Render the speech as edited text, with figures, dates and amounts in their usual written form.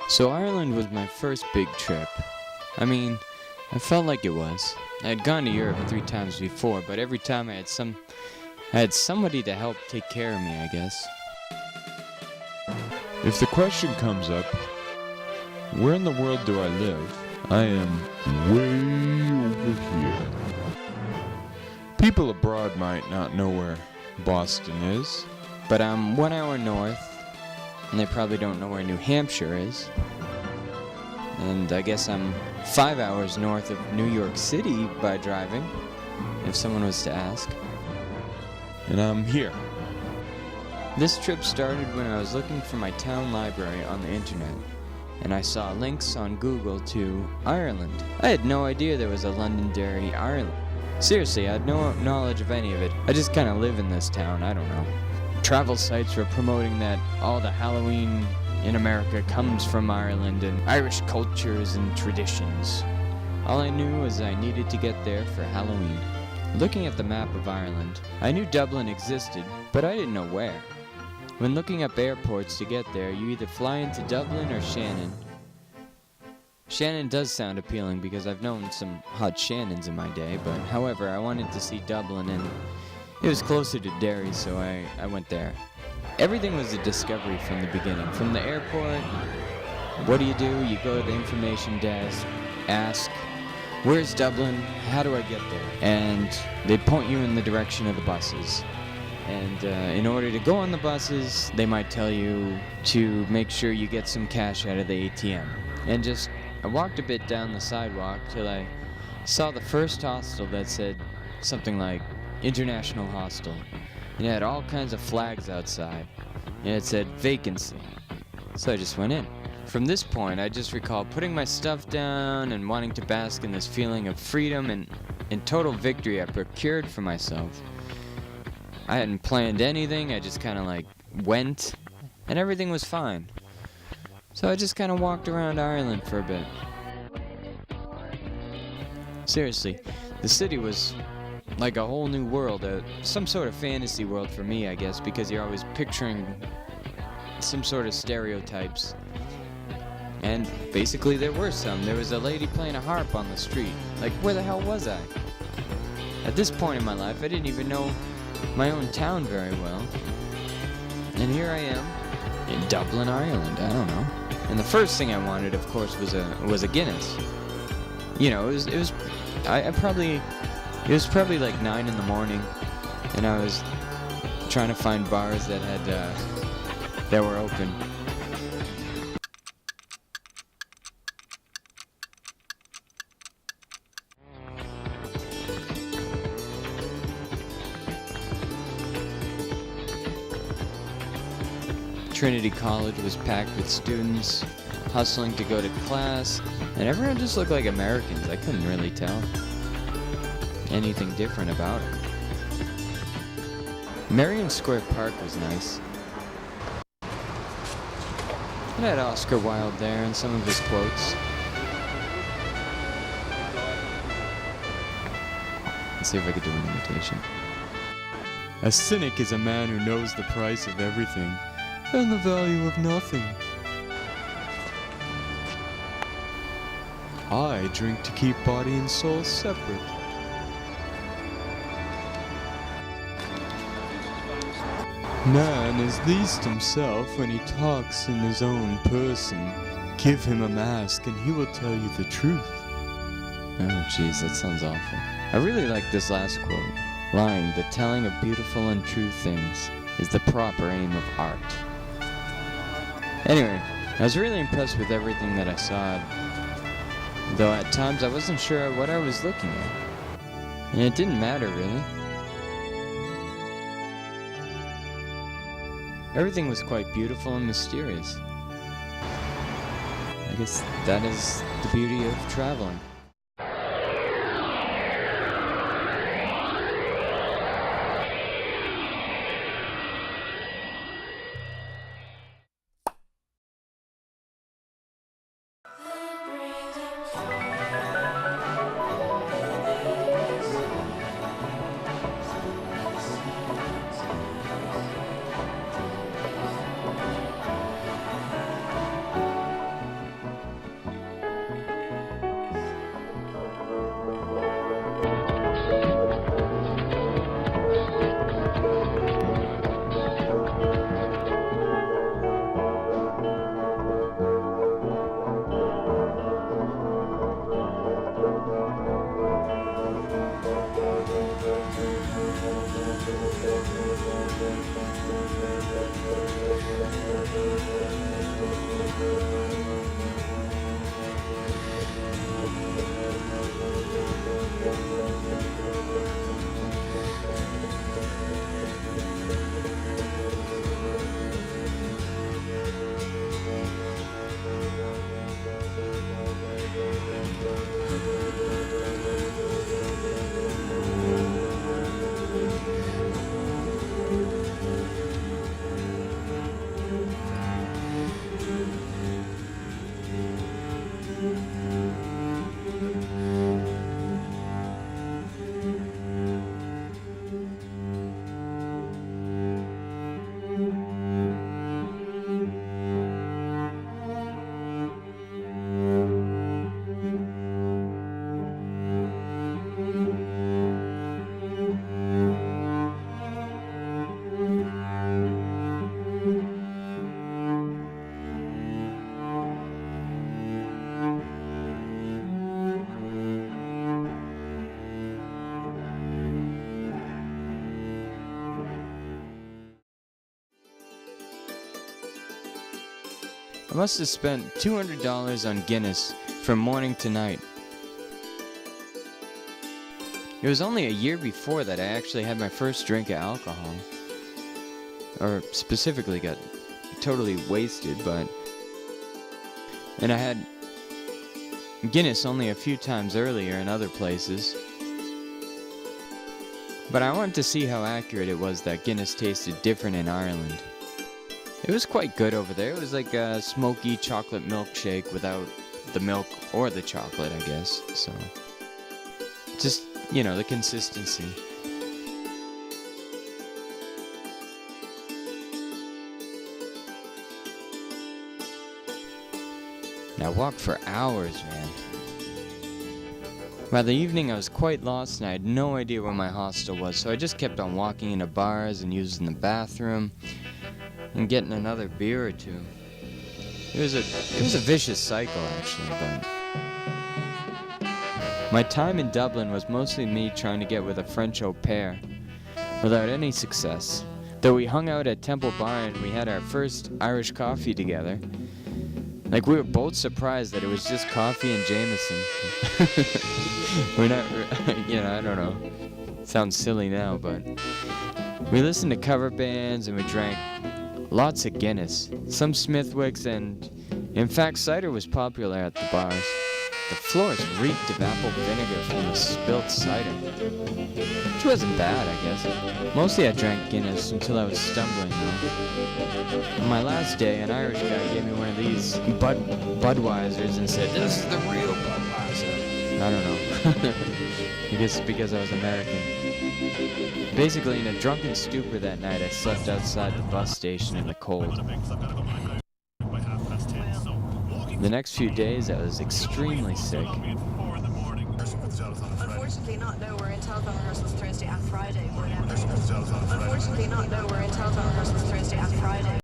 So Ireland was my first big trip. I mean, I felt like it was. I had gone to Europe 3 times before, but every time I had somebody to help take care of me, I guess. If the question comes up, where in the world do I live? I am way over here. People abroad might not know where Boston is. But I'm 1 hour north, and they probably don't know where New Hampshire is. And I guess I'm 5 hours north of New York City by driving, if someone was to ask. And I'm here. This trip started when I was looking for my town library on the internet, and I saw links on Google to Ireland. I had no idea there was a London, Derry, Ireland. Seriously, I had no knowledge of any of it. I just kind of live in this town, I don't know. Travel sites were promoting that all the Halloween in America comes from Ireland and Irish cultures and traditions. All I knew was I needed to get there for Halloween. Looking at the map of Ireland, I knew Dublin existed, but I didn't know where. When looking up airports to get there, you either fly into Dublin or Shannon. Shannon does sound appealing because I've known some hot Shannons in my day, but however, I wanted to see Dublin and it was closer to Derry, so I went there. Everything was a discovery from the beginning. From the airport, what do? You go to the information desk, ask, where's Dublin? How do I get there? And they point you in the direction of the buses. And in order to go on the buses, they might tell you to make sure you get some cash out of the ATM. And I walked a bit down the sidewalk till I saw the first hostel that said something like International Hostel. And it had all kinds of flags outside. And it said vacancy. So I just went in. From this point, I just recall putting my stuff down and wanting to bask in this feeling of freedom and total victory I procured for myself. I hadn't planned anything, I just kind of went, and everything was fine. So I just kind of walked around Ireland for a bit. Seriously, the city was like a whole new world, some sort of fantasy world for me, I guess, because you're always picturing some sort of stereotypes. And basically there were some. There was a lady playing a harp on the street. Like, where the hell was I? At this point in my life, I didn't even know my own town very well. And here I am, in Dublin, Ireland, I don't know. And the first thing I wanted, of course, was a Guinness. You know, it was probably like 9 in the morning, and I was trying to find bars that were open. Trinity College was packed with students, hustling to go to class, and everyone just looked like Americans. I couldn't really tell anything different about it. Marion Square Park was nice. It had Oscar Wilde there and some of his quotes. Let's see if I could do an imitation. A cynic is a man who knows the price of everything and the value of nothing. I drink to keep body and soul separate. Man is least himself when he talks in his own person. Give him a mask and he will tell you the truth. Oh jeez, that sounds awful. I really like this last quote. Lying, the telling of beautiful and true things, is the proper aim of art. Anyway, I was really impressed with everything that I saw, though at times I wasn't sure what I was looking at. And it didn't matter, really. Everything was quite beautiful and mysterious. I guess that is the beauty of traveling. must have spent $200 on Guinness from morning to night. It was only a year before that I actually had my first drink of alcohol. Or specifically got totally wasted, and I had Guinness only a few times earlier in other places. But I wanted to see how accurate it was that Guinness tasted different in Ireland. It was quite good over there. It was like a smoky chocolate milkshake without the milk or the chocolate, I guess. So, just, you know, the consistency. I walked for hours, man. By the evening, I was quite lost and I had no idea where my hostel was, so I just kept on walking into bars and using the bathroom and getting another beer or two. It was a vicious cycle, actually, but my time in Dublin was mostly me trying to get with a French au pair, without any success. Though we hung out at Temple Bar and we had our first Irish coffee together. Like, we were both surprised that it was just coffee and Jameson. We're not, you know, I don't know. It sounds silly now, but we listened to cover bands and we drank lots of Guinness, some Smithwicks, and in fact, cider was popular at the bars. The floors reeked of apple vinegar from the spilt cider, which wasn't bad, I guess. Mostly I drank Guinness until I was stumbling, though. On my last day, an Irish guy gave me one of these Budweisers and said, "This is the real Budweiser." I don't know. I guess it's because I was American. Basically, in a drunken stupor that night, I slept outside the bus station in the cold. The next few days, I was extremely sick. Unfortunately not, no, we're in telephone rehearsals Thursday and Friday. Unfortunately not, no, we're in telephone rehearsals Thursday and Friday.